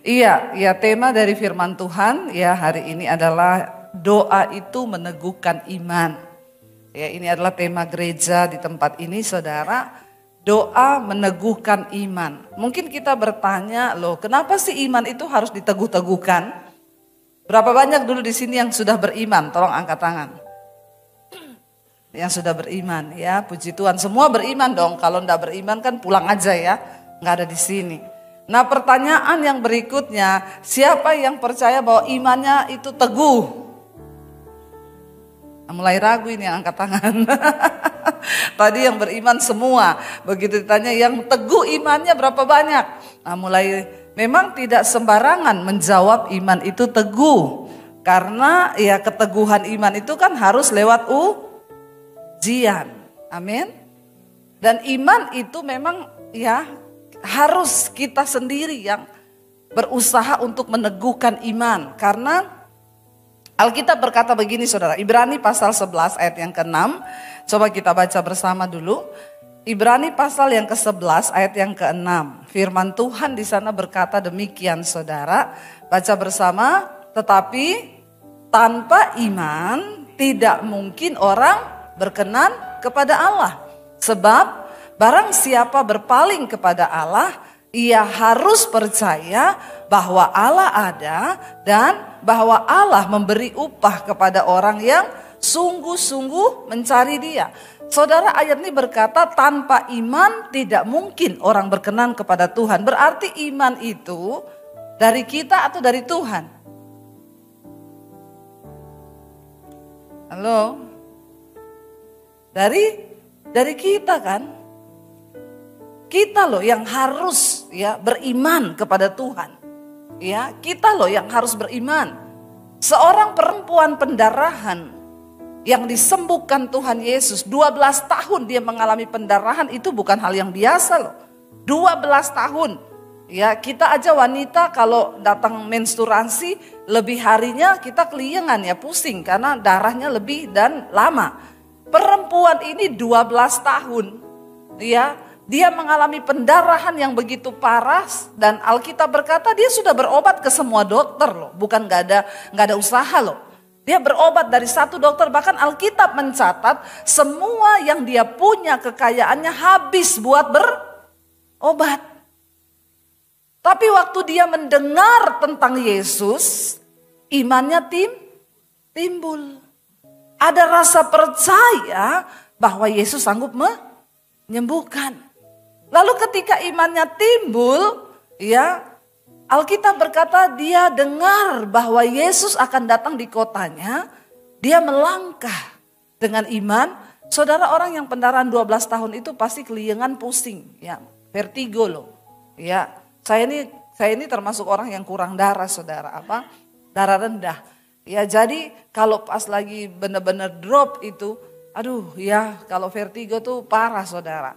Iya, ya tema dari firman Tuhan ya hari ini adalah doa itu meneguhkan iman. Ya, ini adalah tema gereja di tempat ini, saudara. Doa meneguhkan iman. Mungkin kita bertanya, loh, kenapa sih iman itu harus diteguh-teguhkan? Berapa banyak dulu di sini yang sudah beriman? Tolong angkat tangan. Yang sudah beriman, ya, puji Tuhan. Semua beriman dong. Kalau enggak beriman kan pulang aja ya, enggak ada di sini. Nah, pertanyaan yang berikutnya, siapa yang percaya bahwa imannya itu teguh? Nah, mulai ragu ini yang angkat tangan. Tadi yang beriman semua, begitu ditanya yang teguh imannya berapa banyak? Nah, mulai memang tidak sembarangan menjawab iman itu teguh. Karena ya keteguhan iman itu kan harus lewat ujian. Amin. Dan iman itu memang ya harus kita sendiri yang berusaha untuk meneguhkan iman. Karena Alkitab berkata begini, saudara, Ibrani pasal 11 ayat yang ke-6. Coba kita baca bersama dulu. Ibrani pasal yang ke-11 ayat yang ke-6. Firman Tuhan di sana berkata demikian, saudara. Baca bersama, tetapi tanpa iman tidak mungkin orang berkenan kepada Allah. Sebab barang siapa berpaling kepada Allah, ia harus percaya bahwa Allah ada dan bahwa Allah memberi upah kepada orang yang sungguh-sungguh mencari Dia. Saudara, ayat ini berkata tanpa iman tidak mungkin orang berkenan kepada Tuhan. Berarti iman itu dari kita atau dari Tuhan? Halo? Dari kita kan? Kita loh yang harus ya beriman kepada Tuhan. Ya, kita loh yang harus beriman. Seorang perempuan pendarahan yang disembuhkan Tuhan Yesus, 12 tahun dia mengalami pendarahan, itu bukan hal yang biasa loh. 12 tahun. Ya, kita aja wanita kalau datang menstruasi lebih harinya kita keliengan ya, pusing karena darahnya lebih dan lama. Perempuan ini 12 tahun. Ya, dia mengalami pendarahan yang begitu parah dan Alkitab berkata dia sudah berobat ke semua dokter loh, bukan nggak ada usaha loh. Dia berobat dari satu dokter, bahkan Alkitab mencatat semua yang dia punya kekayaannya habis buat berobat. Tapi waktu dia mendengar tentang Yesus, imannya timbul. Ada rasa percaya bahwa Yesus sanggup menyembuhkan. Lalu ketika imannya timbul, ya Alkitab berkata dia dengar bahwa Yesus akan datang di kotanya. Dia melangkah dengan iman. Saudara, orang yang pendarahan 12 tahun itu pasti keliengan, pusing, ya, vertigo loh. Ya, saya ini termasuk orang yang kurang darah, saudara, darah rendah. Ya, jadi kalau pas lagi benar-benar drop itu, aduh ya, kalau vertigo tuh parah, saudara.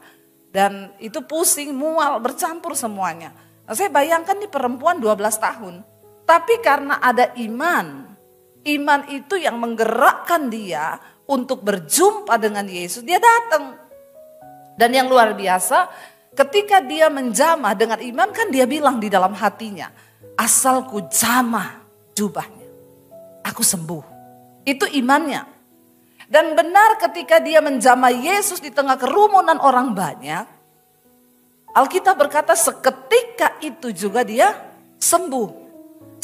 Dan itu pusing, mual, bercampur semuanya. Nah, saya bayangkan nih perempuan 12 tahun. Tapi karena ada iman itu yang menggerakkan dia untuk berjumpa dengan Yesus, dia datang. Dan yang luar biasa, ketika dia menjamah dengan iman, kan dia bilang di dalam hatinya, asal ku jamah jubahnya, aku sembuh. Itu imannya. Dan benar ketika dia menjamah Yesus di tengah kerumunan orang banyak, Alkitab berkata seketika itu juga dia sembuh.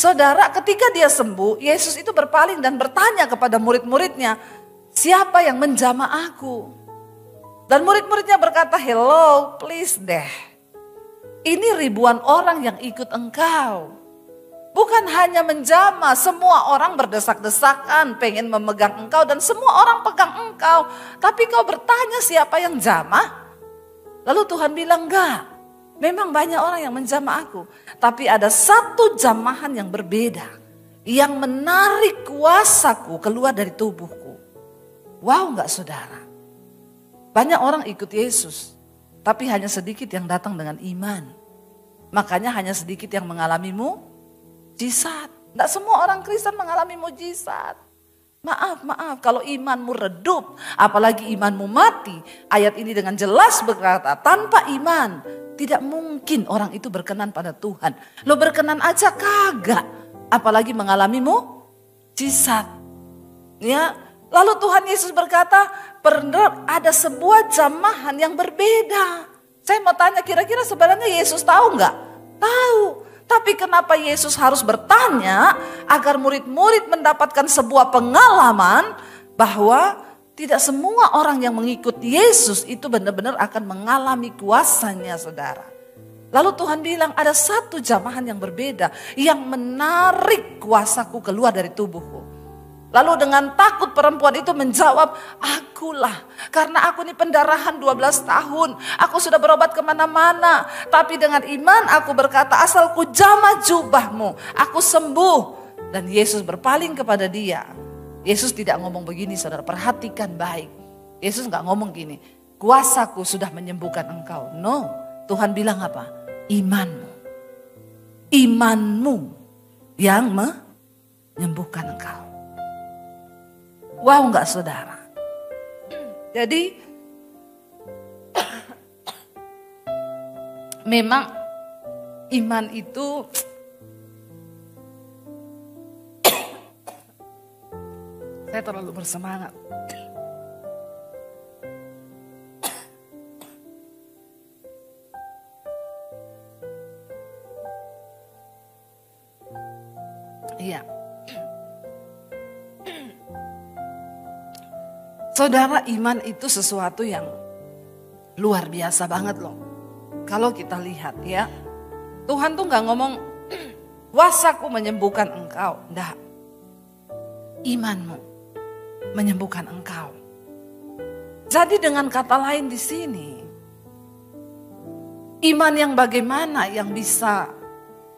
Saudara, ketika dia sembuh, Yesus itu berpaling dan bertanya kepada murid-muridnya, siapa yang menjamah aku? Dan murid-muridnya berkata, hello, please deh. Ini ribuan orang yang ikut engkau. Bukan hanya menjamah, semua orang berdesak-desakan, pengen memegang engkau dan semua orang pegang engkau. Tapi kau bertanya siapa yang jamah? Lalu Tuhan bilang, enggak, memang banyak orang yang menjamah aku. Tapi ada satu jamahan yang berbeda, yang menarik kuasaku keluar dari tubuhku. Wow, enggak, saudara? Banyak orang ikut Yesus, tapi hanya sedikit yang datang dengan iman. Makanya hanya sedikit yang mengalami mujizat. Tidak semua orang Kristen mengalami mujizat. Maaf, kalau imanmu redup, apalagi imanmu mati. Ayat ini dengan jelas berkata, tanpa iman tidak mungkin orang itu berkenan pada Tuhan. Lo berkenan aja kagak, apalagi mengalami mukjizat. Ya, lalu Tuhan Yesus berkata, pernah ada sebuah jamahan yang berbeda. Saya mau tanya, kira-kira sebenarnya Yesus tahu nggak? Tahu. Tapi kenapa Yesus harus bertanya agar murid-murid mendapatkan sebuah pengalaman bahwa tidak semua orang yang mengikut Yesus itu benar-benar akan mengalami kuasanya, saudara. Lalu Tuhan bilang ada satu jamahan yang berbeda yang menarik kuasaku keluar dari tubuhku. Lalu dengan takut perempuan itu menjawab, akulah. Karena aku ini pendarahan 12 tahun. Aku sudah berobat kemana-mana. Tapi dengan iman aku berkata, asal ku jamah jubahmu, aku sembuh. Dan Yesus berpaling kepada dia. Yesus tidak ngomong begini, saudara, perhatikan baik. Yesus gak ngomong gini, kuasaku sudah menyembuhkan engkau. No, Tuhan bilang apa? Imanmu. Imanmu yang menyembuhkan engkau. Wow enggak, saudara? Jadi memang iman itu saya terlalu bersemangat. Iya. Saudara, iman itu sesuatu yang luar biasa banget loh. Kalau kita lihat ya, Tuhan tuh gak ngomong, kuasaku menyembuhkan engkau. Enggak. Imanmu menyembuhkan engkau. Jadi dengan kata lain di sini, iman yang bagaimana yang bisa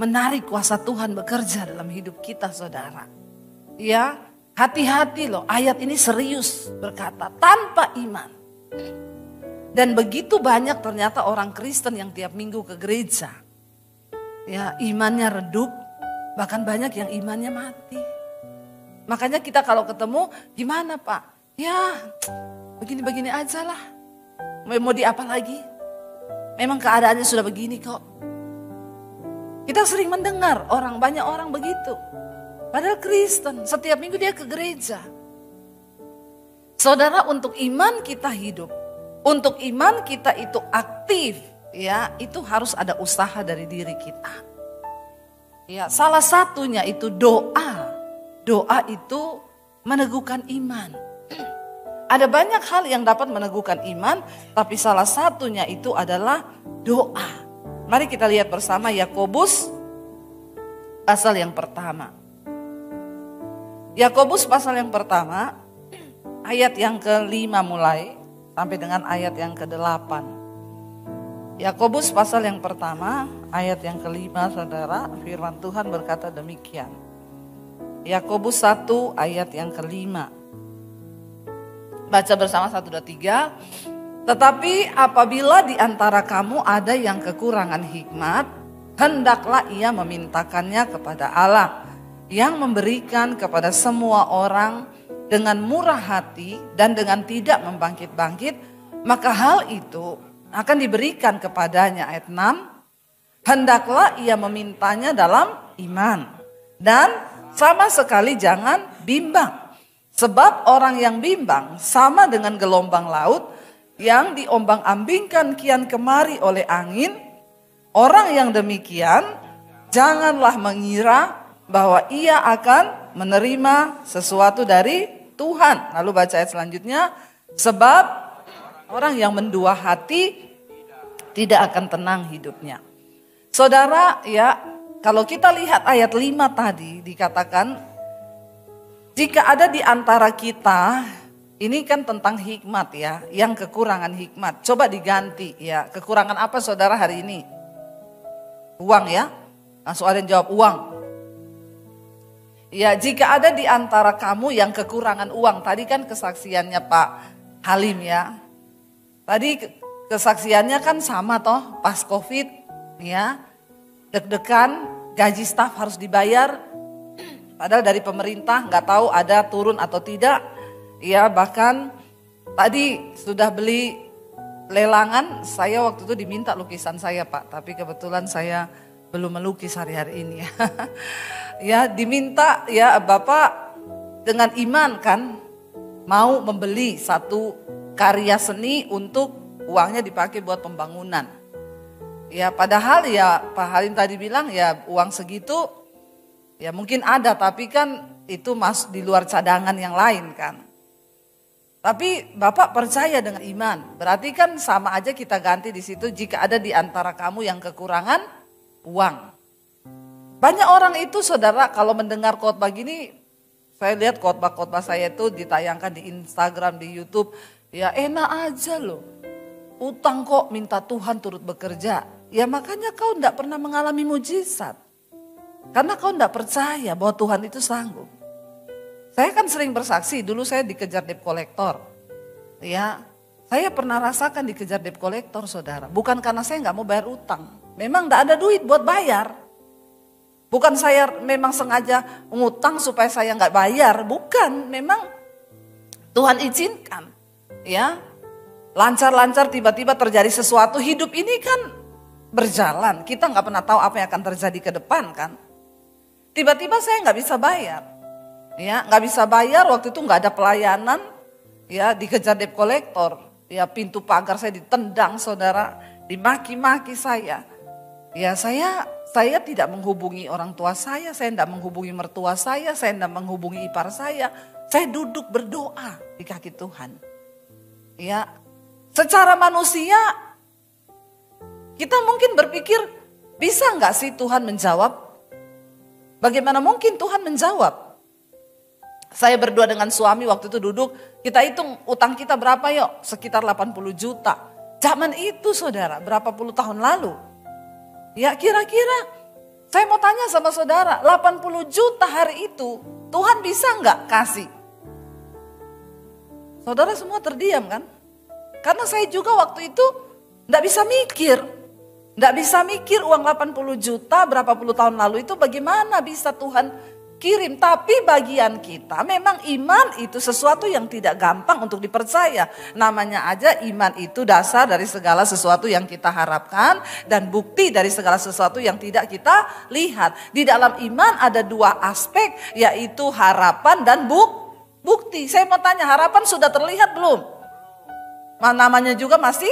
menarik kuasa Tuhan bekerja dalam hidup kita, saudara. Ya, hati-hati loh, ayat ini serius berkata tanpa iman. Dan begitu banyak ternyata orang Kristen yang tiap minggu ke gereja. Ya, imannya redup, bahkan banyak yang imannya mati. Makanya kita kalau ketemu, gimana Pak? Ya, begini-begini aja lah. Mau di apa lagi? Memang keadaannya sudah begini kok. Kita sering mendengar banyak orang begitu. Padahal Kristen, setiap minggu dia ke gereja. Saudara, untuk iman kita hidup, untuk iman kita itu aktif, ya, itu harus ada usaha dari diri kita. Ya, salah satunya itu doa. Doa itu meneguhkan iman. Ada banyak hal yang dapat meneguhkan iman, tapi salah satunya itu adalah doa. Mari kita lihat bersama Yakobus pasal yang pertama. Yakobus pasal yang pertama, ayat yang ke-5 mulai sampai dengan ayat yang ke-8. Yakobus pasal yang pertama, ayat yang ke-5, saudara, firman Tuhan berkata demikian. Yakobus 1 ayat yang ke-5. Baca bersama 1, 2, 3. Tetapi apabila di antara kamu ada yang kekurangan hikmat, hendaklah ia memintakannya kepada Allah, yang memberikan kepada semua orang dengan murah hati dan dengan tidak membangkit-bangkit, maka hal itu akan diberikan kepadanya. Ayat 6, hendaklah ia memintanya dalam iman dan sama sekali jangan bimbang. Sebab orang yang bimbang sama dengan gelombang laut yang diombang-ambingkan kian kemari oleh angin. Orang yang demikian janganlah mengira bahwa ia akan menerima sesuatu dari Tuhan. Lalu baca ayat selanjutnya. Sebab orang yang mendua hati tidak akan tenang hidupnya. Saudara, ya, kalau kita lihat ayat 5 tadi dikatakan, jika ada di antara kita, ini kan tentang hikmat ya, yang kekurangan hikmat. Coba diganti ya, kekurangan apa saudara hari ini? Uang ya, langsung ada yang jawab uang. Ya, jika ada di antara kamu yang kekurangan uang, tadi kan kesaksiannya Pak Halim ya. Tadi kesaksiannya kan sama toh, pas Covid ya, deg-degan, gaji staf harus dibayar. Padahal dari pemerintah nggak tahu ada turun atau tidak. Ya, bahkan tadi sudah beli lelangan, saya waktu itu diminta lukisan saya Pak. Tapi kebetulan saya belum melukis hari-hari ini ya. Ya diminta ya Bapak dengan iman kan mau membeli satu karya seni untuk uangnya dipakai buat pembangunan. Ya padahal ya Pak Halim tadi bilang ya uang segitu ya mungkin ada tapi kan itu masuk di luar cadangan yang lain kan. Tapi Bapak percaya dengan iman, berarti kan sama aja kita ganti di situ jika ada di antara kamu yang kekurangan uang. Banyak orang itu saudara kalau mendengar khotbah gini, saya lihat khotbah-khotbah saya itu ditayangkan di Instagram, di YouTube, ya enak aja loh. Utang kok minta Tuhan turut bekerja. Ya makanya kau enggak pernah mengalami mujizat. Karena kau enggak percaya bahwa Tuhan itu sanggup. Saya kan sering bersaksi, dulu saya dikejar debt collector. Ya, saya pernah rasakan dikejar debt collector saudara. Bukan karena saya enggak mau bayar utang. Memang enggak ada duit buat bayar. Bukan saya memang sengaja ngutang supaya saya enggak bayar. Bukan, memang Tuhan izinkan. Ya, lancar-lancar tiba-tiba terjadi sesuatu. Hidup ini kan berjalan, kita nggak pernah tahu apa yang akan terjadi ke depan kan. Tiba-tiba saya nggak bisa bayar, ya nggak bisa bayar waktu itu nggak ada pelayanan, ya dikejar debt collector, ya pintu pagar saya ditendang saudara, dimaki-maki saya, ya saya tidak menghubungi orang tua saya tidak menghubungi mertua saya tidak menghubungi ipar saya duduk berdoa di kaki Tuhan, ya secara manusia. Kita mungkin berpikir, bisa nggak sih Tuhan menjawab? Bagaimana mungkin Tuhan menjawab? Saya berdua dengan suami waktu itu duduk, kita hitung utang kita berapa yuk? Sekitar 80 juta. Zaman itu saudara, berapa puluh tahun lalu? Ya kira-kira, saya mau tanya sama saudara, 80 juta hari itu, Tuhan bisa nggak kasih? Saudara semua terdiam kan? Karena saya juga waktu itu nggak bisa mikir. Nggak bisa mikir uang 80 juta berapa puluh tahun lalu itu bagaimana bisa Tuhan kirim. Tapi bagian kita memang iman itu sesuatu yang tidak gampang untuk dipercaya. Namanya aja iman itu dasar dari segala sesuatu yang kita harapkan. Dan bukti dari segala sesuatu yang tidak kita lihat. Di dalam iman ada dua aspek yaitu harapan dan bukti. Saya mau tanya harapan sudah terlihat belum? Namanya juga masih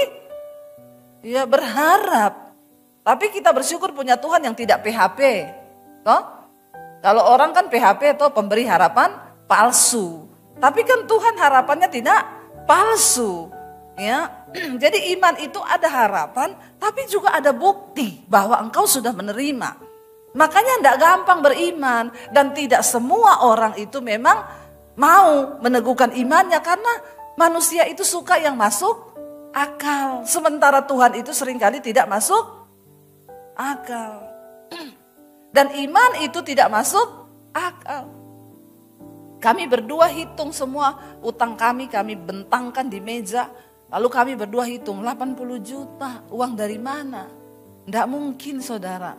ya berharap. Tapi kita bersyukur punya Tuhan yang tidak PHP. Toh? Kalau orang kan PHP atau pemberi harapan palsu. Tapi kan Tuhan harapannya tidak palsu. Ya. Jadi iman itu ada harapan tapi juga ada bukti bahwa engkau sudah menerima. Makanya tidak gampang beriman. Dan tidak semua orang itu memang mau meneguhkan imannya. Karena manusia itu suka yang masuk akal. Sementara Tuhan itu seringkali tidak masuk akal. Dan iman itu tidak masuk akal. Kami berdua hitung semua utang kami bentangkan di meja. Lalu kami berdua hitung 80 juta uang dari mana? Tidak mungkin saudara.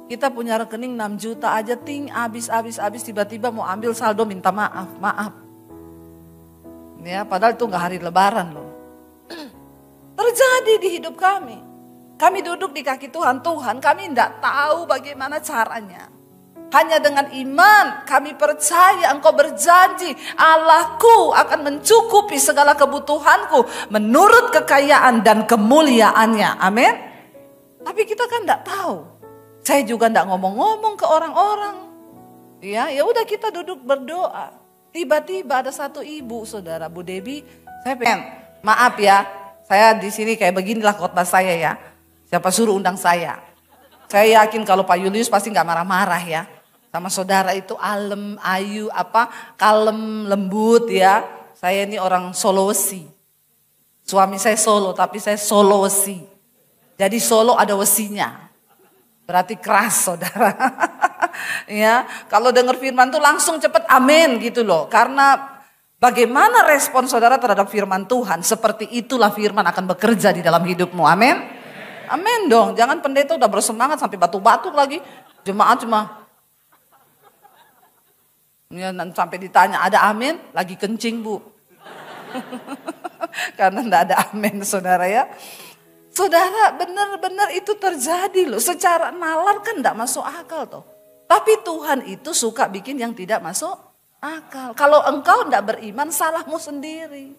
Kita punya rekening 6 juta aja ting habis tiba-tiba mau ambil saldo minta maaf. Ya padahal itu gak hari lebaran loh. Terjadi di hidup kami. Kami duduk di kaki Tuhan kami tidak tahu bagaimana caranya. Hanya dengan iman kami percaya engkau berjanji Allahku akan mencukupi segala kebutuhanku menurut kekayaan dan kemuliaannya. Amin. Tapi kita kan tidak tahu. Saya juga tidak ngomong-ngomong ke orang-orang. Ya udah kita duduk berdoa. Tiba-tiba ada satu ibu saudara Bu Debi, saya pengen maaf ya, saya di sini kayak beginilah khotbah saya ya. Siapa suruh undang saya? Saya yakin kalau Pak Julius pasti nggak marah-marah ya. Sama saudara itu alem, ayu, kalem, lembut ya. Saya ini orang Sulawesi. Suami saya Solo tapi saya Sulawesi. Jadi Solo ada wesinya. Berarti keras saudara. Ya, kalau dengar firman tuh langsung cepet amin gitu loh. Karena bagaimana respon saudara terhadap firman Tuhan, seperti itulah firman akan bekerja di dalam hidupmu. Amin. Amin dong, jangan pendeta udah bersemangat sampai batuk-batuk lagi. Jemaat cuma ya, sampai ditanya ada amin, lagi kencing bu. Karena enggak ada amin saudara ya. Saudara benar-benar itu terjadi loh. Secara nalar kan enggak masuk akal toh. Tapi Tuhan itu suka bikin yang tidak masuk akal. Kalau engkau enggak beriman, salahmu sendiri.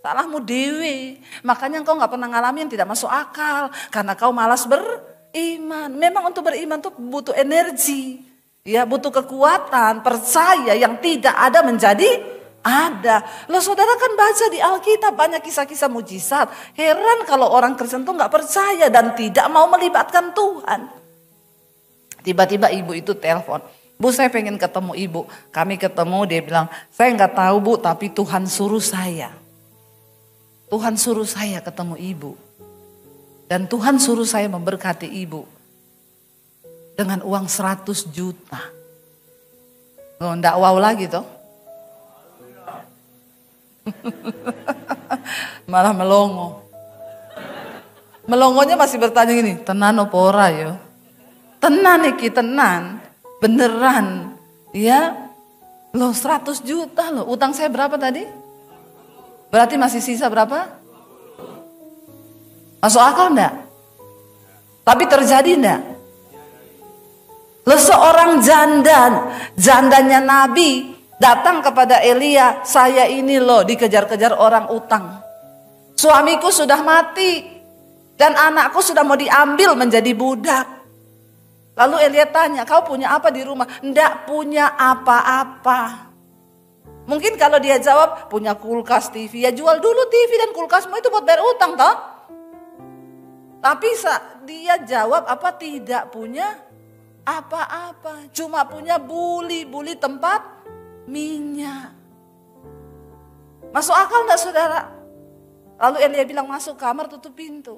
Salahmu dewe. Makanya engkau enggak pernah ngalamin yang tidak masuk akal. Karena kau malas beriman. Memang untuk beriman tuh butuh energi. Ya, butuh kekuatan, percaya yang tidak ada menjadi ada. Loh saudara kan baca di Alkitab banyak kisah-kisah mujizat. Heran kalau orang Kristen tuh nggak percaya dan tidak mau melibatkan Tuhan. Tiba-tiba ibu itu telepon, Bu saya pengen ketemu ibu. Kami ketemu, dia bilang, saya nggak tahu Bu, tapi Tuhan suruh saya. Tuhan suruh saya ketemu ibu. Dan Tuhan suruh saya memberkati ibu. Dengan uang 100 juta. Oh, enggak wow lagi toh. Malah melongo. Melongonya masih bertanya gini, tenan apa ora ya? Tenan iki, tenan. Beneran. Ya. Loh 100 juta loh. Utang saya berapa tadi? Berarti masih sisa berapa? Masuk akal enggak? Tapi terjadi enggak? Loh seorang jandanya Nabi datang kepada Elia, saya ini loh dikejar-kejar orang utang. Suamiku sudah mati dan anakku sudah mau diambil menjadi budak. Lalu Elia tanya, kau punya apa di rumah? Nggak punya apa-apa. Mungkin kalau dia jawab, punya kulkas, TV, ya jual dulu TV dan kulkasmu itu buat bayar utang toh. Tapi dia jawab apa, tidak punya apa-apa, cuma punya buli tempat minyak. Masuk akal enggak saudara? Lalu Elia bilang masuk kamar tutup pintu.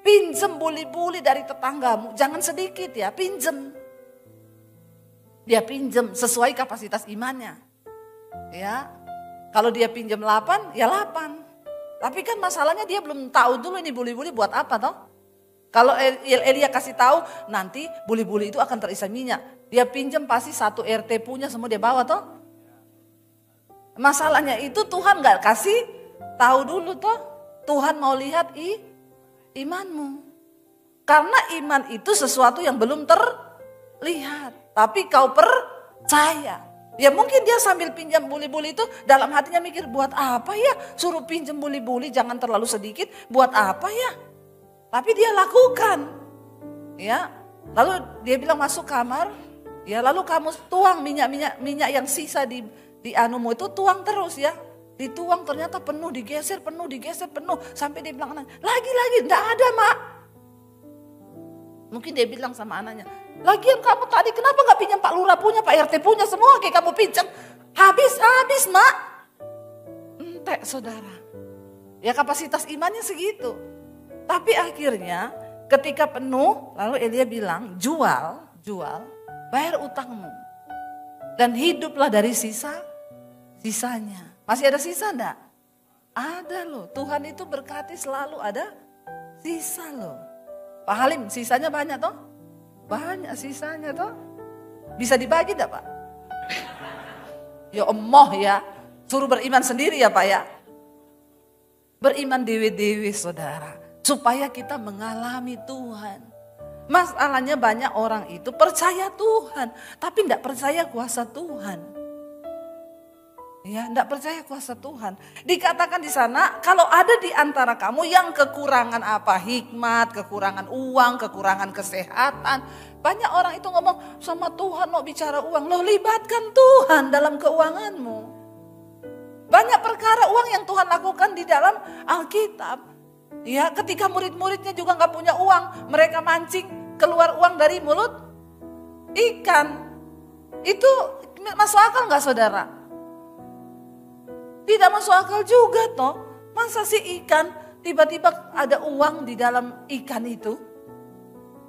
Pinjem buli-buli dari tetanggamu, jangan sedikit ya, pinjem. Dia pinjem sesuai kapasitas imannya. Ya, kalau dia pinjem 8, ya 8. Tapi kan masalahnya dia belum tahu dulu ini buli-buli buat apa toh. Kalau Elia kasih tahu nanti buli-buli itu akan terisi minyak. Dia pinjam pasti satu RT punya semua dia bawa toh. Masalahnya itu Tuhan gak kasih tahu dulu toh. Tuhan mau lihat imanmu. Karena iman itu sesuatu yang belum terlihat. Tapi kau percaya. Ya mungkin dia sambil pinjam buli-buli itu dalam hatinya mikir buat apa ya. Suruh pinjam buli-buli jangan terlalu sedikit. Buat apa ya. Tapi dia lakukan, ya. Lalu dia bilang masuk kamar, ya. Lalu kamu tuang minyak yang sisa di anumu itu tuang terus ya. Dituang ternyata penuh, digeser penuh, sampai dia bilang lagi, enggak ada mak. Mungkin dia bilang sama anaknya, lagian kamu tadi kenapa nggak pinjam Pak Lurah punya, Pak RT punya semua kayak kamu pinjam, habis mak. Entek saudara, ya kapasitas imannya segitu. Tapi akhirnya ketika penuh, lalu Elia bilang, jual, bayar utangmu. Dan hiduplah dari sisanya. Masih ada sisa enggak? Ada loh, Tuhan itu berkati selalu ada sisa loh. Pak Halim, sisanya banyak toh? Banyak sisanya toh? Bisa dibagi enggak Pak? Ya emoh ya, suruh beriman sendiri ya Pak ya. Beriman dewe-dewe saudara. Supaya kita mengalami Tuhan. Masalahnya banyak orang itu percaya Tuhan. Tapi tidak percaya kuasa Tuhan. Ya, tidak percaya kuasa Tuhan. Dikatakan di sana, kalau ada di antara kamu yang kekurangan apa? Hikmat, kekurangan uang, kekurangan kesehatan. Banyak orang itu ngomong sama Tuhan mau bicara uang. Loh libatkan Tuhan dalam keuanganmu. Banyak perkara uang yang Tuhan lakukan di dalam Alkitab. Ya, ketika murid-muridnya juga nggak punya uang, mereka mancing keluar uang dari mulut ikan. Itu masuk akal nggak saudara? Tidak masuk akal juga toh. Masa sih ikan tiba-tiba ada uang di dalam ikan itu?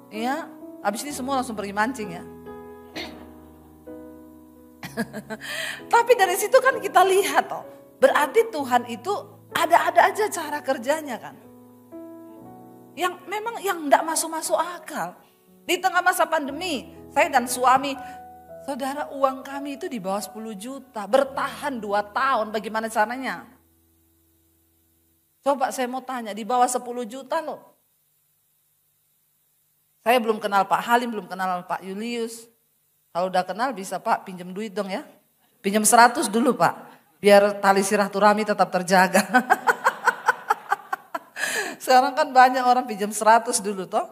Ya, habis ini semua langsung pergi mancing ya. Tapi dari situ kan kita lihat toh, berarti Tuhan itu ada-ada aja cara kerjanya kan. Yang memang yang enggak masuk akal. Di tengah masa pandemi, saya dan suami, saudara uang kami itu di bawah 10 juta. Bertahan 2 tahun, bagaimana caranya? Coba saya mau tanya, di bawah 10 juta loh. Saya belum kenal Pak Halim, belum kenal Pak Julius. Kalau udah kenal bisa Pak pinjam duit dong ya. Pinjam 100 dulu Pak, biar tali silaturahmi tetap terjaga. Sekarang kan banyak orang pinjam 100 dulu toh.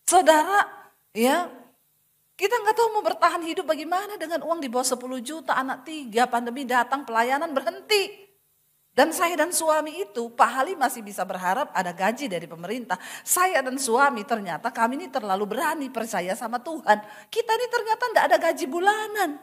Saudara, ya kita nggak tahu mau bertahan hidup bagaimana dengan uang di bawah 10 juta, anak 3, pandemi datang, pelayanan berhenti. Dan saya dan suami itu, Pak Halim masih bisa berharap ada gaji dari pemerintah. Saya dan suami ternyata kami ini terlalu berani percaya sama Tuhan. Kita ini ternyata tidak ada gaji bulanan.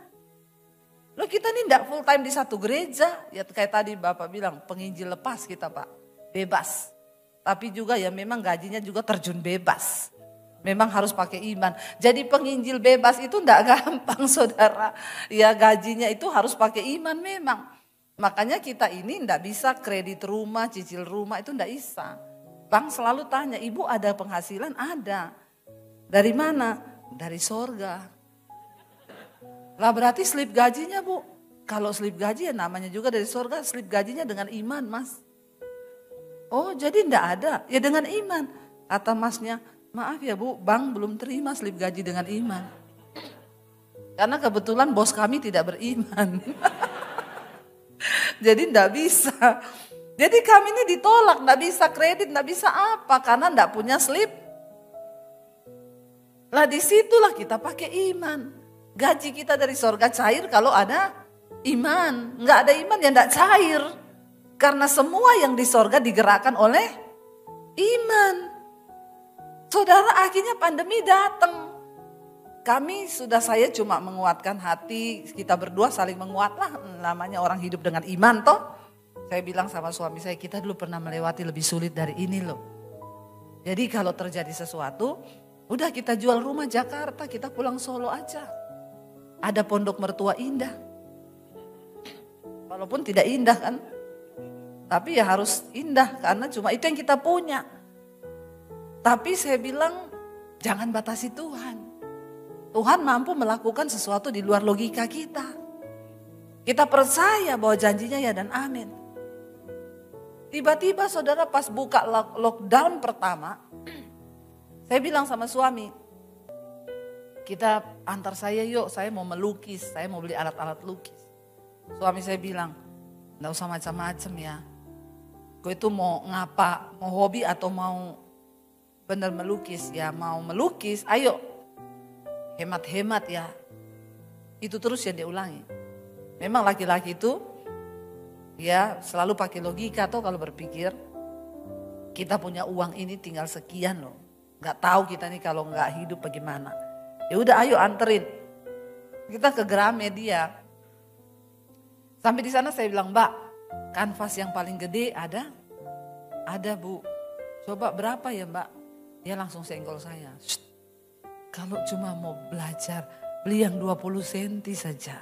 Loh kita ini tidak full time di satu gereja. Ya kayak tadi Bapak bilang, penginjil lepas kita Pak, bebas. Tapi juga ya memang gajinya juga terjun bebas. Memang harus pakai iman. Jadi penginjil bebas itu tidak gampang saudara. Ya gajinya itu harus pakai iman memang. Makanya kita ini tidak bisa kredit rumah, cicil rumah itu tidak bisa. Bang selalu tanya, ibu ada penghasilan? Ada. Dari mana? Dari sorga. Lah berarti slip gajinya bu. Kalau slip gaji ya namanya juga dari sorga, slip gajinya dengan iman mas. Oh jadi tidak ada, ya dengan iman. Kata masnya, maaf ya bu, bang belum terima slip gaji dengan iman. Karena kebetulan bos kami tidak beriman. Jadi tidak bisa. Jadi kami ini ditolak, tidak bisa kredit, tidak bisa apa. Karena tidak punya slip. Lah disitulah kita pakai iman. Gaji kita dari sorga cair kalau ada iman. Nggak ada iman ya tidak cair. Karena semua yang di sorga digerakkan oleh iman. Saudara akhirnya pandemi datang. Saya cuma menguatkan hati, kita berdua saling menguatlah, namanya orang hidup dengan iman toh. Saya bilang sama suami saya, kita dulu pernah melewati lebih sulit dari ini loh. Jadi kalau terjadi sesuatu, udah kita jual rumah Jakarta, kita pulang Solo aja. Ada pondok mertua indah. Walaupun tidak indah kan, tapi ya harus indah karena cuma itu yang kita punya. Tapi saya bilang, jangan batasi Tuhan. Tuhan mampu melakukan sesuatu di luar logika kita. Kita percaya bahwa janjinya ya dan amin. Tiba-tiba saudara pas buka lockdown pertama, saya bilang sama suami, kita antar saya yuk, saya mau melukis, saya mau beli alat-alat lukis. Suami saya bilang, enggak usah macam-macam ya. Kau itu mau ngapa, mau hobi atau mau benar melukis? Ya mau melukis, ayo. Hemat-hemat ya, itu terus yang dia ulangi. Memang laki-laki itu ya selalu pakai logika atau kalau berpikir kita punya uang ini tinggal sekian loh. Gak tahu kita nih kalau gak hidup bagaimana. Ya udah ayo anterin. Kita ke Gramedia. Sampai di sana saya bilang, Mbak, kanvas yang paling gede ada? Ada Bu. Coba berapa ya Mbak? Dia langsung senggol saya. Shh. Kalau cuma mau belajar, beli yang 20 cm saja.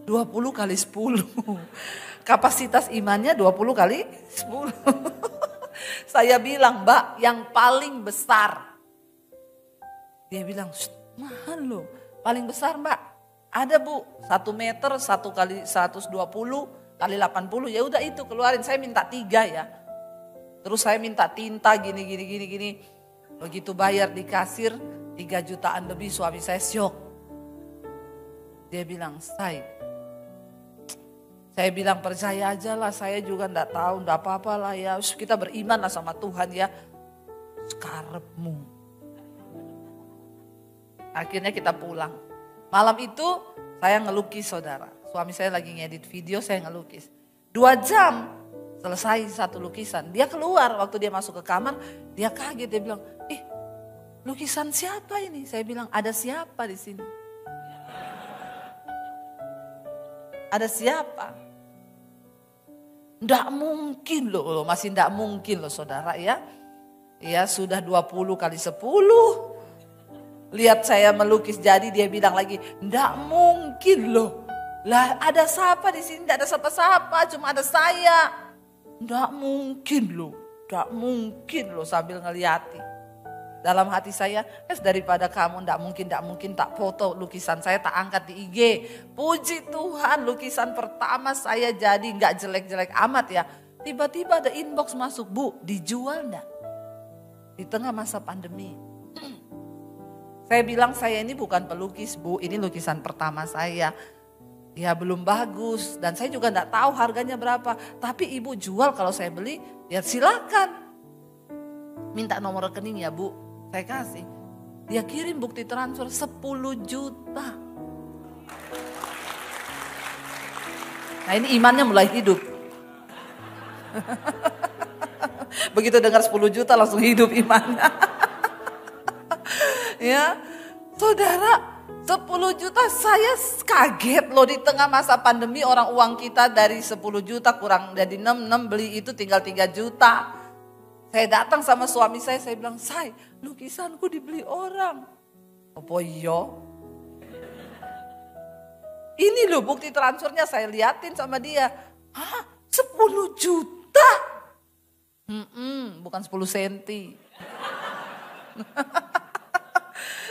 20 kali 10. Kapasitas imannya 20 kali 10. Saya bilang, Mbak, yang paling besar. Dia bilang, mahal loh. Paling besar Mbak, ada Bu, 1 meter, 1 kali 120 kali 80. Ya udah itu keluarin, saya minta 3 ya. Terus saya minta tinta gini. Begitu bayar di kasir 3 jutaan lebih, suami saya syok. Dia bilang, saya bilang percaya aja lah, saya juga enggak tahu, enggak apa-apa lah ya. Kita beriman lah sama Tuhan ya. Karepmu. Akhirnya kita pulang. Malam itu saya ngelukis saudara. Suami saya lagi ngedit video, saya ngelukis. 2 jam selesai satu lukisan. Dia keluar, waktu dia masuk ke kamar, dia kaget, dia bilang, lukisan siapa ini? Saya bilang, ada siapa di sini? Ada siapa? Nggak mungkin loh, masih nggak mungkin loh saudara ya. Ya sudah 20 kali 10. Lihat saya melukis jadi, dia bilang lagi, nggak mungkin loh. Lah ada siapa di sini? Nggak ada siapa-siapa, cuma ada saya. Nggak mungkin loh sambil ngeliatin. Dalam hati saya, daripada kamu ndak mungkin tak foto lukisan saya, tak angkat di IG. Puji Tuhan, lukisan pertama saya jadi nggak jelek-jelek amat ya. Tiba-tiba ada inbox masuk, Bu, dijual ndak? Di tengah masa pandemi. Saya bilang saya ini bukan pelukis, Bu, ini lukisan pertama saya. Ya belum bagus dan saya juga ndak tahu harganya berapa. Tapi Ibu jual kalau saya beli, ya silakan. Minta nomor rekening ya Bu. Saya kasih, dia kirim bukti transfer 10 juta. Nah ini imannya mulai hidup. Begitu dengar 10 juta langsung hidup imannya. Ya, saudara, 10 juta saya kaget loh di tengah masa pandemi orang uang kita dari 10 juta kurang jadi 6 beli itu tinggal 3 juta. Saya datang sama suami saya bilang, "Say, lukisanku dibeli orang." Apa iya? Ini loh bukti transfernya saya liatin sama dia. Hah? 10 juta? Bukan 10 senti.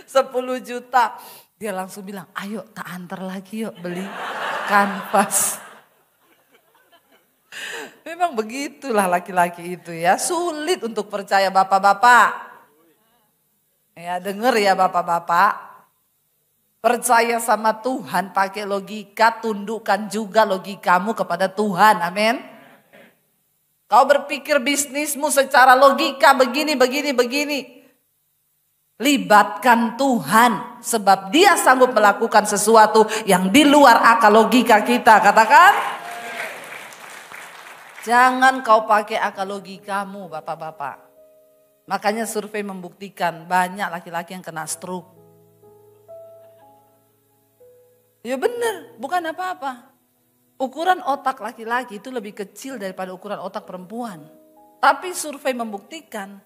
10 juta. Dia langsung bilang, "Ayo tak antar lagi yuk beli kanvas." Memang begitulah laki-laki itu ya, sulit untuk percaya bapak-bapak. Ya denger ya bapak-bapak, percaya sama Tuhan pakai logika, tundukkan juga logikamu kepada Tuhan, amin. Kau berpikir bisnismu secara logika begini. Libatkan Tuhan, sebab Dia sanggup melakukan sesuatu yang di luar akal logika kita, katakan. Jangan kau pakai akal logikamu bapak-bapak. Makanya survei membuktikan banyak laki-laki yang kena stroke. Ya benar, bukan apa-apa. Ukuran otak laki-laki itu lebih kecil daripada ukuran otak perempuan. Tapi survei membuktikan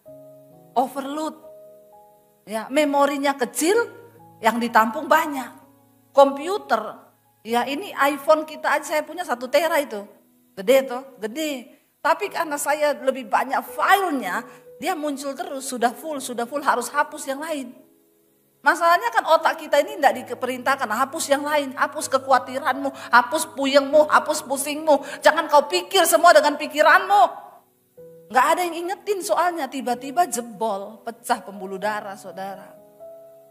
overload. Ya, memorinya kecil, yang ditampung banyak. Komputer, ya ini iPhone kita aja saya punya 1 tera itu. Gede. Tapi karena saya lebih banyak filenya, dia muncul terus, sudah full harus hapus yang lain. Masalahnya kan otak kita ini tidak diperintahkan hapus yang lain, hapus kekhawatiranmu, hapus puyengmu, hapus pusingmu. Jangan kau pikir semua dengan pikiranmu. Gak ada yang ingetin soalnya, tiba-tiba jebol, pecah pembuluh darah saudara.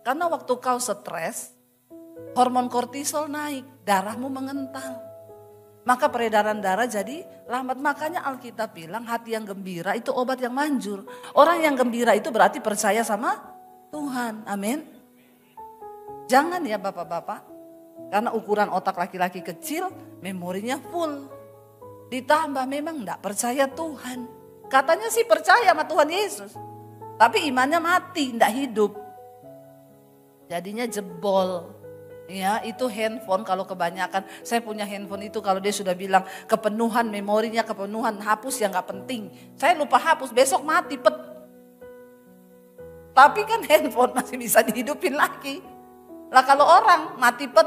Karena waktu kau stres, hormon kortisol naik, darahmu mengental. Maka peredaran darah jadi lambat. Makanya Alkitab bilang hati yang gembira itu obat yang manjur. Orang yang gembira itu berarti percaya sama Tuhan. Amin. Jangan ya bapak-bapak. Karena ukuran otak laki-laki kecil, memorinya full. Ditambah memang enggak percaya Tuhan. Katanya sih percaya sama Tuhan Yesus. Tapi imannya mati, enggak hidup. Jadinya jebol. Ya itu handphone kalau kebanyakan, saya punya handphone itu kalau dia sudah bilang kepenuhan memorinya, kepenuhan hapus yang gak penting. Saya lupa hapus, besok mati pet. Tapi kan handphone masih bisa dihidupin lagi. Lah kalau orang mati pet.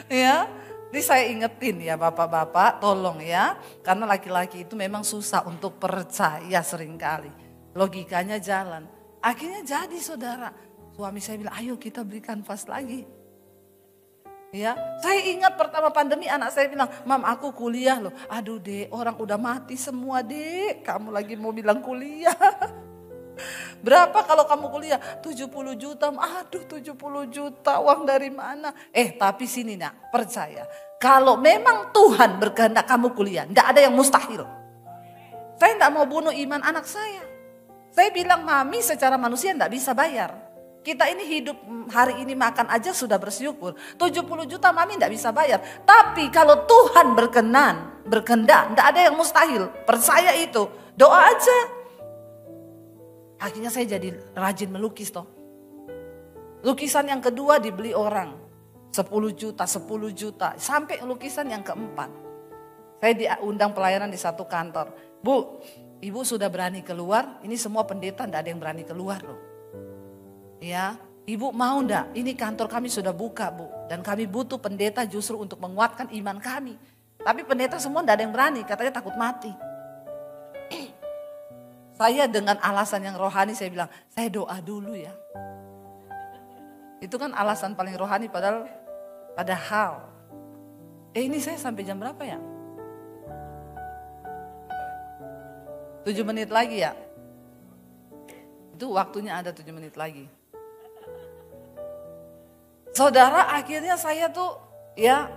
Ya, ini saya ingetin ya bapak-bapak, tolong ya. Karena laki-laki itu memang susah untuk percaya seringkali. Logikanya jalan. Akhirnya jadi saudara. Suami saya bilang, ayo kita beli kanvas lagi. Ya, saya ingat pertama pandemi anak saya bilang, "Mam aku kuliah loh." Aduh dek, orang udah mati semua dek. Kamu lagi mau bilang kuliah. Berapa kalau kamu kuliah? 70 juta. Aduh 70 juta uang dari mana? Tapi sini nak, percaya. Kalau memang Tuhan berkehendak kamu kuliah, enggak ada yang mustahil. Saya enggak mau bunuh iman anak saya. Saya bilang, "Mami secara manusia enggak bisa bayar. Kita ini hidup hari ini makan aja sudah bersyukur. 70 juta mami enggak bisa bayar. Tapi kalau Tuhan berkehendak, enggak ada yang mustahil. Percaya itu, doa aja." Akhirnya saya jadi rajin melukis toh. Lukisan yang kedua dibeli orang. 10 juta. Sampai lukisan yang keempat. Saya diundang pelayanan di satu kantor. "Bu, ibu sudah berani keluar, ini semua pendeta enggak ada yang berani keluar loh. Ya, ibu mau enggak? Ini kantor kami sudah buka bu. Dan kami butuh pendeta justru untuk menguatkan iman kami. Tapi pendeta semua enggak ada yang berani, katanya takut mati." Saya dengan alasan yang rohani saya bilang, saya doa dulu ya. Itu kan alasan paling rohani padahal. Ini saya sampai jam berapa ya? 7 menit lagi ya. Itu waktunya ada 7 menit lagi. Saudara, akhirnya saya tuh ya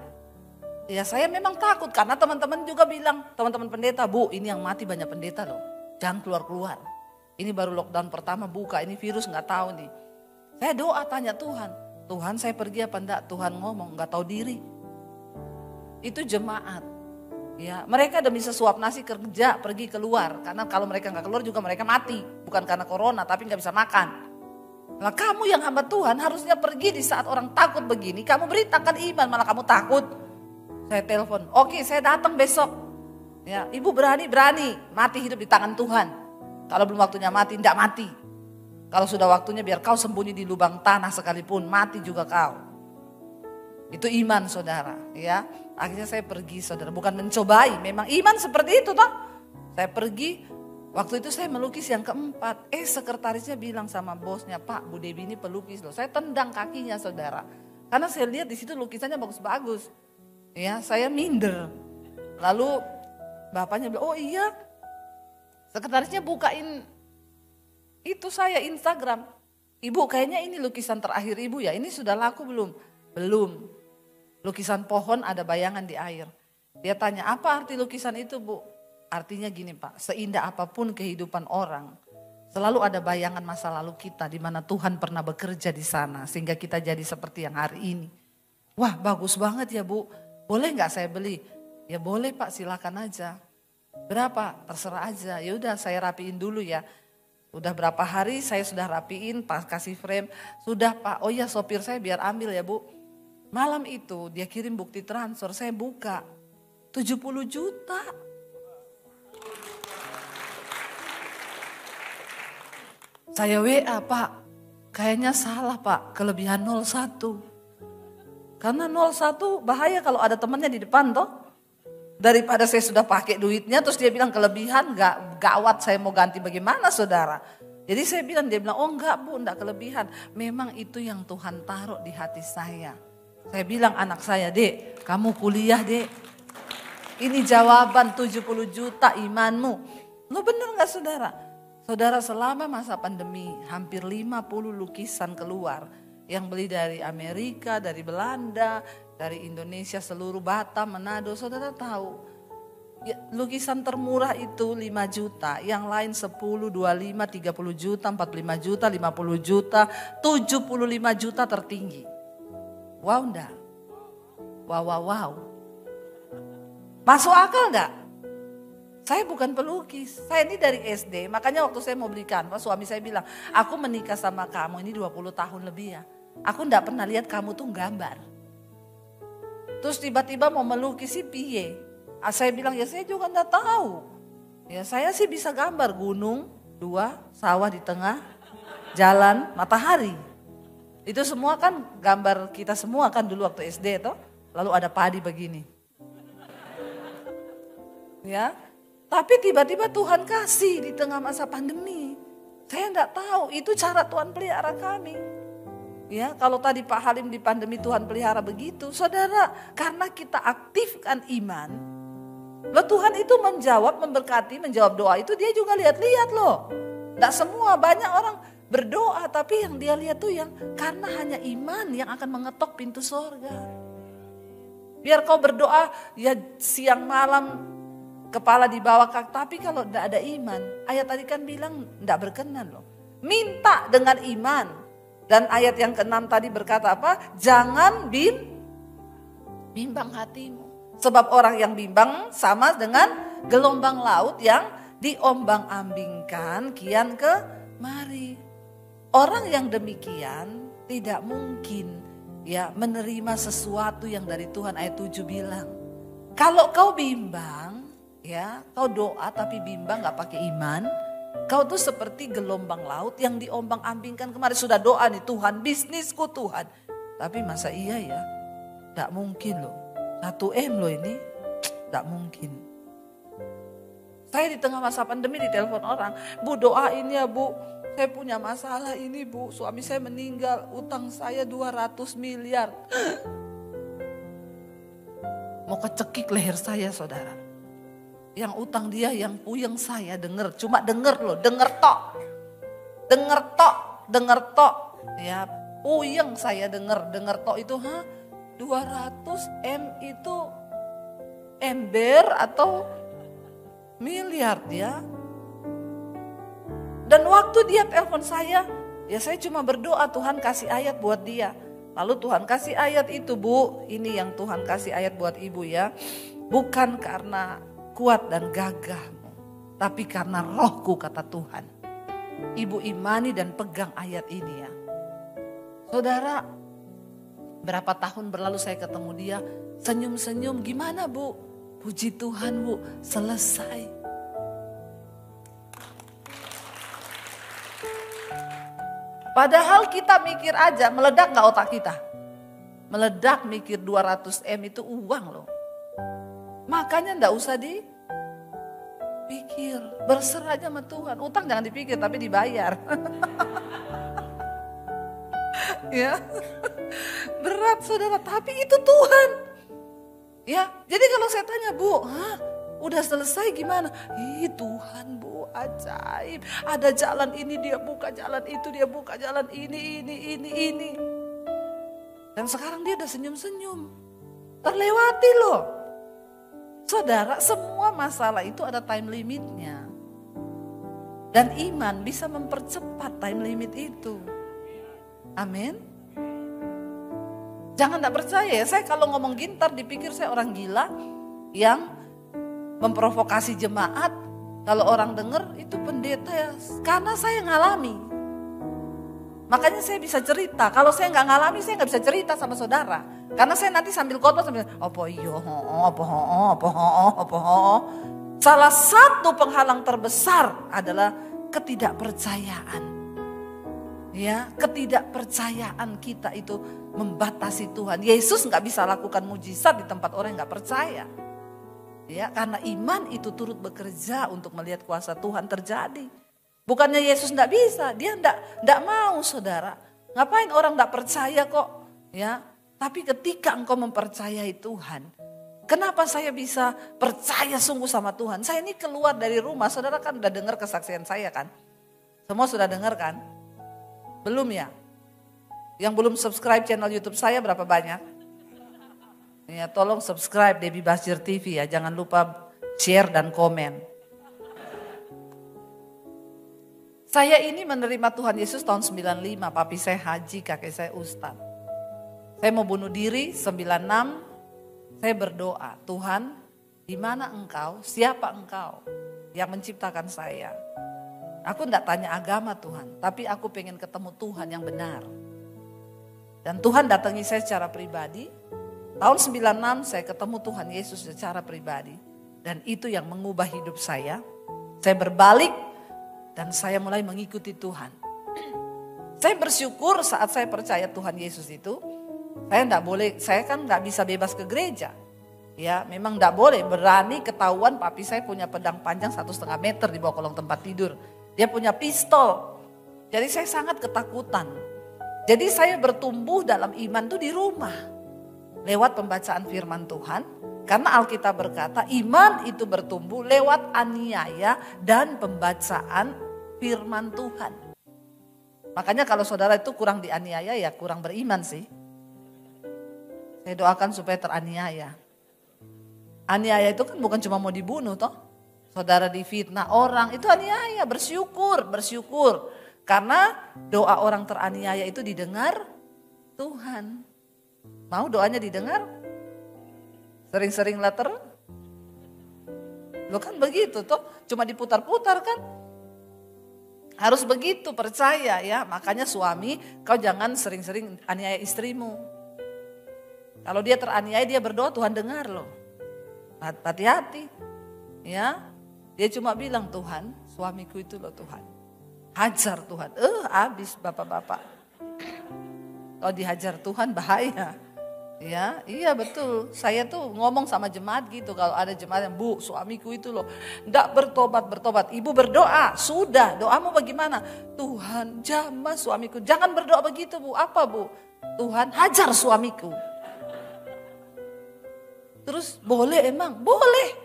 saya memang takut karena teman-teman juga bilang, teman-teman pendeta, Bu, ini yang mati banyak pendeta loh. Jangan keluar-keluar. Ini baru lockdown pertama buka, ini virus nggak tahu nih. Saya doa tanya Tuhan, Tuhan saya pergi apa enggak? Tuhan ngomong nggak tahu diri. Itu jemaat. Ya, mereka demi sesuap nasi kerja pergi keluar karena kalau mereka nggak keluar juga mereka mati, bukan karena corona tapi nggak bisa makan. Nah, kamu yang hamba Tuhan harusnya pergi di saat orang takut begini, kamu beritakan iman malah kamu takut. Saya telepon, oke saya datang besok. Ya, ibu berani mati hidup di tangan Tuhan. Kalau belum waktunya mati, tidak mati. Kalau sudah waktunya biar kau sembunyi di lubang tanah sekalipun, mati juga kau. Itu iman saudara, ya. Akhirnya saya pergi saudara, bukan mencobai, memang iman seperti itu toh. Saya pergi, waktu itu saya melukis yang keempat. Sekretarisnya bilang sama bosnya, Pak, Bu Dewi ini pelukis loh. Saya tendang kakinya saudara, karena saya lihat di situ lukisannya bagus-bagus. Ya, saya minder. Lalu bapaknya bilang, oh iya, sekretarisnya bukain itu saya Instagram. Ibu kayaknya ini lukisan terakhir ibu ya, ini sudah laku belum? Belum. Lukisan pohon ada bayangan di air. Dia tanya, apa arti lukisan itu Bu? Artinya gini Pak, seindah apapun kehidupan orang, selalu ada bayangan masa lalu kita di mana Tuhan pernah bekerja di sana sehingga kita jadi seperti yang hari ini. Wah bagus banget ya Bu, boleh nggak saya beli? Ya boleh Pak, silakan aja. Berapa? Terserah aja. Ya udah saya rapiin dulu ya. Udah berapa hari saya sudah rapiin, pas kasih frame. Sudah Pak, oh ya sopir saya biar ambil ya Bu. Malam itu dia kirim bukti transfer, saya buka 70 juta. Saya WA, Pak, kayaknya salah Pak, kelebihan 01. Karena 01 bahaya kalau ada temannya di depan toh. Daripada saya sudah pakai duitnya terus dia bilang kelebihan, gawat saya mau ganti bagaimana saudara. Jadi saya bilang, dia bilang, oh enggak Bu, enggak kelebihan. Memang itu yang Tuhan taruh di hati saya. Saya bilang anak saya, Dek, kamu kuliah Dek. Ini jawaban 70 juta imanmu. Lo bener gak saudara? Saudara selama masa pandemi hampir 50 lukisan keluar. Yang beli dari Amerika, dari Belanda, dari Indonesia seluruh Batam, Manado. Saudara tahu ya, lukisan termurah itu 5 juta. Yang lain 10, 25, 30 juta, 45 juta, 50 juta, 75 juta tertinggi. Wow enggak? Wow. Masuk akal enggak? Saya bukan pelukis, saya ini dari SD. Makanya waktu saya mau beli kanvas, suami saya bilang, aku menikah sama kamu ini 20 tahun lebih ya. Aku enggak pernah lihat kamu tuh gambar. Terus tiba-tiba mau melukis si piye. Saya bilang, ya saya juga enggak tahu. Ya saya sih bisa gambar gunung, 2, sawah di tengah, jalan, matahari. Itu semua kan gambar kita semua kan dulu waktu SD toh. Lalu ada padi begini. Ya, tapi tiba-tiba Tuhan kasih di tengah masa pandemi. Saya enggak tahu, itu cara Tuhan pelihara kami. Ya, kalau tadi Pak Halim di pandemi Tuhan pelihara begitu, saudara, karena kita aktifkan iman, loh Tuhan itu menjawab, memberkati, menjawab doa itu dia juga lihat-lihat loh. Enggak semua, banyak orang berdoa tapi yang dia lihat tuh yang karena hanya iman yang akan mengetok pintu sorga. Biar kau berdoa ya siang malam kepala di bawah kaki, tapi kalau tidak ada iman, ayat tadi kan bilang tidak berkenan loh. Minta dengan iman. Dan ayat yang ke-6 tadi berkata apa? Jangan bimbang hatimu. Sebab orang yang bimbang sama dengan gelombang laut yang diombang-ambingkan kian kemari. Orang yang demikian tidak mungkin ya menerima sesuatu yang dari Tuhan. Ayat 7 bilang, kalau kau bimbang, ya kau doa tapi bimbang gak pakai iman, kau tuh seperti gelombang laut yang diombang-ambingkan kemarin. Sudah doa nih, Tuhan bisnisku Tuhan, tapi masa iya ya, gak mungkin loh, 1 M loh ini, gak mungkin. Saya di tengah masa pandemi ditelepon orang, Bu doain ya Bu, saya punya masalah ini Bu, suami saya meninggal, utang saya 200 miliar. Mau kecekik leher saya saudara. Yang utang dia, yang puyeng saya denger, cuma denger loh, denger tok. Ya puyeng saya denger tok itu 200 M itu ember atau miliar ya. Dan waktu dia telepon saya, ya saya cuma berdoa Tuhan kasih ayat buat dia. Lalu Tuhan kasih ayat itu Bu, ini yang Tuhan kasih ayat buat ibu ya. Bukan karena kuat dan gagahmu, tapi karena rohku kata Tuhan. Ibu imani dan pegang ayat ini ya. Saudara, berapa tahun berlalu saya ketemu dia, senyum-senyum, gimana Bu? Puji Tuhan Bu, selesai. Padahal kita mikir aja, meledak gak otak kita? Meledak mikir 200 M itu uang loh. Makanya gak usah dipikir, berserah aja sama Tuhan. Utang jangan dipikir tapi dibayar. Ya, berat saudara, tapi itu Tuhan. Ya, jadi kalau saya tanya Bu, udah selesai gimana? Ih Tuhan Bu, ajaib. Ada jalan ini dia buka, jalan itu dia buka, jalan ini. Dan sekarang dia udah senyum-senyum. Terlewati loh. Saudara, semua masalah itu ada time limitnya. Dan iman bisa mempercepat time limit itu. Amin. Jangan tak percaya ya, saya kalau ngomong gintar dipikir saya orang gila yang memprovokasi jemaat. Kalau orang dengar itu pendeta ya, karena saya ngalami. Makanya saya bisa cerita, kalau saya nggak ngalami saya nggak bisa cerita sama saudara. Karena saya nanti sambil khotbah sambil Salah satu penghalang terbesar adalah ketidakpercayaan. Ya, ketidakpercayaan kita itu membatasi Tuhan. Yesus nggak bisa lakukan mujizat di tempat orang yang nggak percaya. Ya, karena iman itu turut bekerja untuk melihat kuasa Tuhan terjadi. Bukannya Yesus nggak bisa, dia nggak mau saudara. Ngapain orang nggak percaya kok? Ya, tapi ketika engkau mempercayai Tuhan, kenapa saya bisa percaya sungguh sama Tuhan? Saya ini keluar dari rumah, saudara kan udah dengar kesaksian saya kan? Semua sudah dengar kan? Belum ya? Yang belum subscribe channel YouTube saya berapa banyak? Ya, tolong subscribe Debbie Basir TV ya. Jangan lupa share dan komen. Saya ini menerima Tuhan Yesus tahun 95. Papi saya haji, kakek saya ustadz. Saya mau bunuh diri 96. Saya berdoa, Tuhan, di mana Engkau? Siapa Engkau yang menciptakan saya? Aku enggak tanya agama Tuhan, tapi aku pengen ketemu Tuhan yang benar. Dan Tuhan datangi saya secara pribadi. Tahun 96 saya ketemu Tuhan Yesus secara pribadi. Dan itu yang mengubah hidup saya. Saya berbalik dan saya mulai mengikuti Tuhan. Saya bersyukur saat saya percaya Tuhan Yesus itu. Saya kan enggak bisa bebas ke gereja. Ya, memang enggak boleh, berani ketahuan papi saya punya pedang panjang 1,5 meter di bawah kolong tempat tidur. Dia punya pistol. Jadi saya sangat ketakutan. Jadi saya bertumbuh dalam iman tuh di rumah. Lewat pembacaan firman Tuhan. Karena Alkitab berkata iman itu bertumbuh lewat aniaya dan pembacaan firman Tuhan. Makanya kalau saudara itu kurang dianiaya ya kurang beriman sih. Saya doakan supaya teraniaya. Aniaya itu kan bukan cuma mau dibunuh toh. Saudara difitnah orang itu aniaya, bersyukur. Karena doa orang teraniaya itu didengar Tuhan. Mau doanya didengar? Sering-seringlah Lo kan begitu toh, cuma diputar-putar kan. Harus begitu, percaya ya. Makanya suami, kau jangan sering-sering aniaya istrimu. Kalau dia teraniaya dia berdoa Tuhan dengar loh. Hati-hati ya. Dia cuma bilang Tuhan, suamiku itu loh Tuhan. Hajar Tuhan, habis bapak-bapak. Kalau dihajar Tuhan bahaya. Ya, iya betul. Saya tuh ngomong sama jemaat gitu, kalau ada jemaat yang, Bu, suamiku itu loh enggak bertobat. Ibu berdoa, sudah, doamu bagaimana? Tuhan, jamah suamiku. Jangan berdoa begitu, Bu. Apa, Bu? Tuhan, hajar suamiku. Terus boleh emang? Boleh.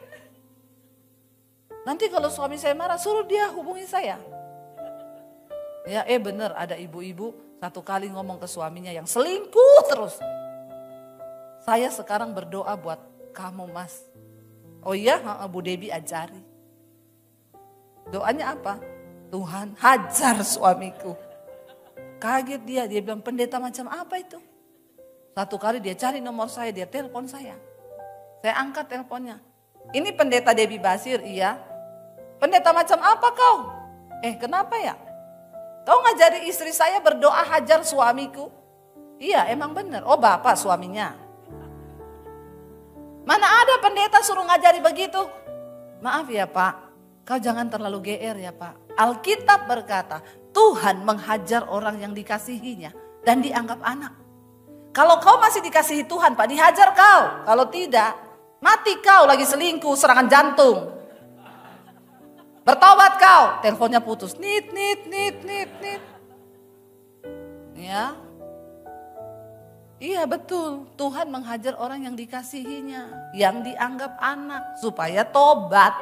Nanti kalau suami saya marah, suruh dia hubungi saya. Ya, bener ada ibu-ibu satu kali ngomong ke suaminya yang selingkuh terus. Saya sekarang berdoa buat kamu, Mas. Oh iya, Bu Debbie ajari. Doanya apa? Tuhan, hajar suamiku. Kaget dia bilang, pendeta macam apa itu? Satu kali dia cari nomor saya, dia telepon saya. Saya angkat teleponnya. Ini pendeta Debbie Basir, iya. Pendeta macam apa kau? Kenapa ya? Kau ngajari istri saya berdoa hajar suamiku? Iya, emang benar. Oh, bapak suaminya. Mana ada pendeta suruh ngajari begitu? Maaf ya Pak, kau jangan terlalu GR ya Pak. Alkitab berkata, Tuhan menghajar orang yang dikasihinya dan dianggap anak. Kalau kau masih dikasihi Tuhan Pak, dihajar kau. Kalau tidak, mati kau lagi selingkuh, serangan jantung. Bertobat kau, teleponnya putus. Nit. Ya. Iya betul, Tuhan menghajar orang yang dikasihinya, yang dianggap anak, supaya tobat.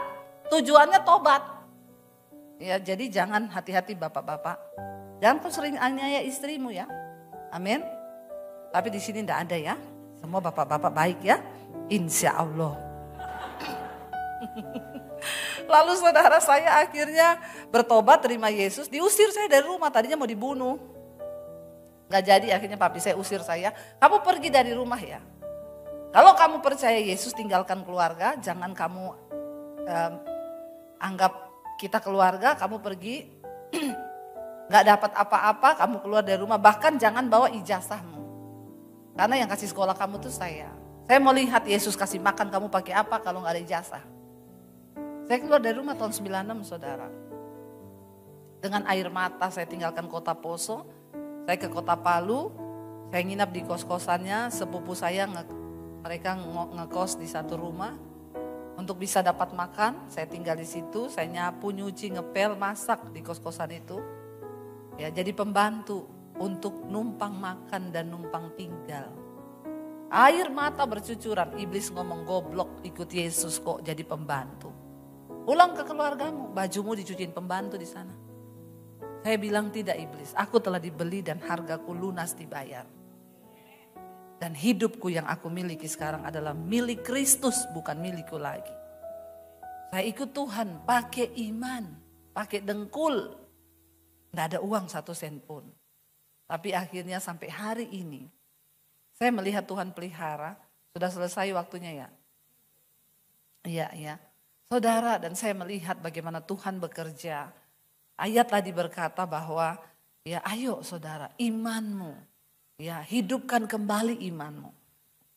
Tujuannya tobat. Ya, jadi jangan, hati-hati bapak-bapak. Jangan kau sering aniaya istrimu ya. Amin. Tapi di sini tidak ada ya. Semua bapak-bapak baik ya. Insya Allah. Lalu saudara saya akhirnya bertobat, terima Yesus. Diusir saya dari rumah, tadinya mau dibunuh. Gak jadi, akhirnya papi saya usir saya. Kamu pergi dari rumah ya. Kalau kamu percaya Yesus, tinggalkan keluarga. Jangan kamu anggap kita keluarga, kamu pergi. Gak dapat apa-apa, kamu keluar dari rumah. Bahkan jangan bawa ijazahmu. Karena yang kasih sekolah kamu tuh saya. Saya mau lihat Yesus kasih makan kamu pakai apa kalau gak ada ijazah. Saya keluar dari rumah tahun 96 saudara. Dengan air mata saya tinggalkan kota Poso. Saya ke kota Palu, saya nginap di kos-kosannya, sepupu saya mereka ngekos di satu rumah. Untuk bisa dapat makan, saya tinggal di situ, saya nyapu, nyuci, ngepel, masak di kos-kosan itu. Ya, jadi pembantu untuk numpang makan dan numpang tinggal. Air mata bercucuran, iblis ngomong goblok ikut Yesus kok jadi pembantu. Pulang ke keluargamu, bajumu dicuciin pembantu di sana. Saya bilang tidak iblis, aku telah dibeli dan hargaku lunas dibayar. Dan hidupku yang aku miliki sekarang adalah milik Kristus, bukan milikku lagi. Saya ikut Tuhan pakai iman, pakai dengkul. Tidak ada uang 1 sen pun. Tapi akhirnya sampai hari ini, saya melihat Tuhan pelihara, sudah selesai waktunya ya. Iya. Saudara, dan saya melihat bagaimana Tuhan bekerja. Ayat tadi berkata bahwa ya ayo saudara, imanmu, ya hidupkan kembali imanmu.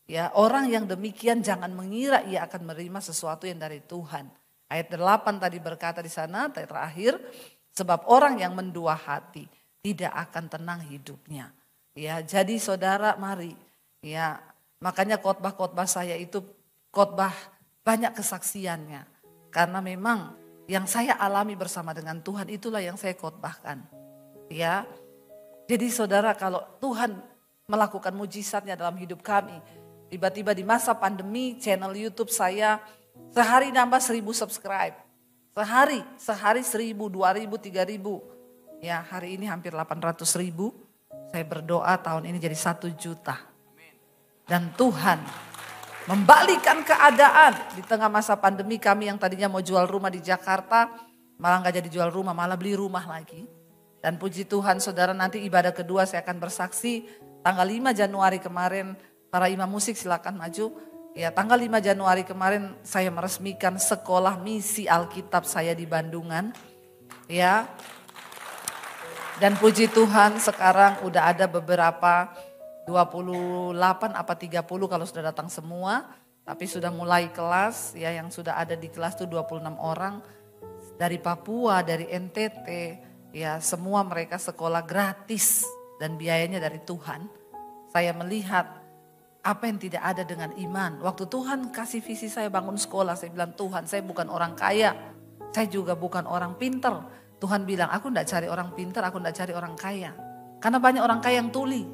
Ya, orang yang demikian jangan mengira ia akan menerima sesuatu yang dari Tuhan. Ayat 8 tadi berkata di sana terakhir, sebab orang yang mendua hati tidak akan tenang hidupnya. Ya, jadi saudara mari, ya makanya khotbah-khotbah saya itu khotbah banyak kesaksiannya, karena memang yang saya alami bersama dengan Tuhan itulah yang saya khotbahkan. Ya. Jadi saudara, kalau Tuhan melakukan mujizatnya dalam hidup kami, tiba-tiba di masa pandemi channel YouTube saya sehari nambah 1000 subscribe. Sehari 1000, 2000, 3000. Ya, hari ini hampir 800.000. Saya berdoa tahun ini jadi 1 juta. Dan Tuhan membalikan keadaan di tengah masa pandemi. Kami yang tadinya mau jual rumah di Jakarta, malah gak jadi jual rumah, malah beli rumah lagi. Dan puji Tuhan saudara, nanti ibadah kedua saya akan bersaksi. Tanggal 5 Januari kemarin, para imam musik silakan maju. Ya, tanggal 5 Januari kemarin saya meresmikan sekolah misi Alkitab saya di Bandungan. Ya. Dan puji Tuhan sekarang udah ada beberapa 28 apa 30 kalau sudah datang semua. Tapi sudah mulai kelas, ya yang sudah ada di kelas itu 26 orang. Dari Papua, dari NTT, ya semua mereka sekolah gratis dan biayanya dari Tuhan. Saya melihat Apa yang tidak ada dengan iman? Waktu Tuhan kasih visi saya bangun sekolah, saya bilang, Tuhan, saya bukan orang kaya, saya juga bukan orang pinter. Tuhan bilang, aku tidak cari orang pinter, aku tidak cari orang kaya. Karena banyak orang kaya yang tuli.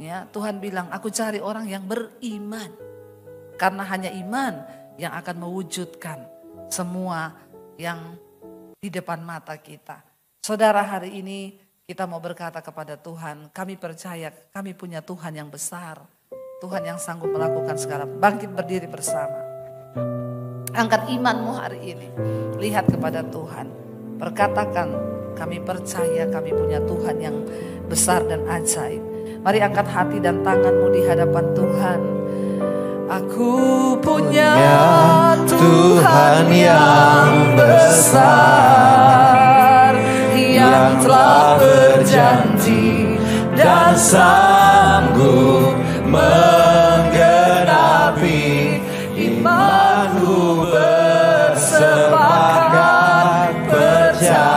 Ya, Tuhan bilang, aku cari orang yang beriman. Karena hanya iman yang akan mewujudkan semua yang di depan mata kita. Saudara, hari ini kita mau berkata kepada Tuhan, kami percaya kami punya Tuhan yang besar. Tuhan yang sanggup melakukan segala. Bangkit berdiri bersama. Angkat imanmu hari ini. Lihat kepada Tuhan. Berkatakan, kami percaya kami punya Tuhan yang besar dan ajaib. Mari angkat hati dan tanganmu di hadapan Tuhan. Aku punya Tuhan yang besar, yang telah berjanji dan sanggup menggenapi. Imanku bersepakat percaya.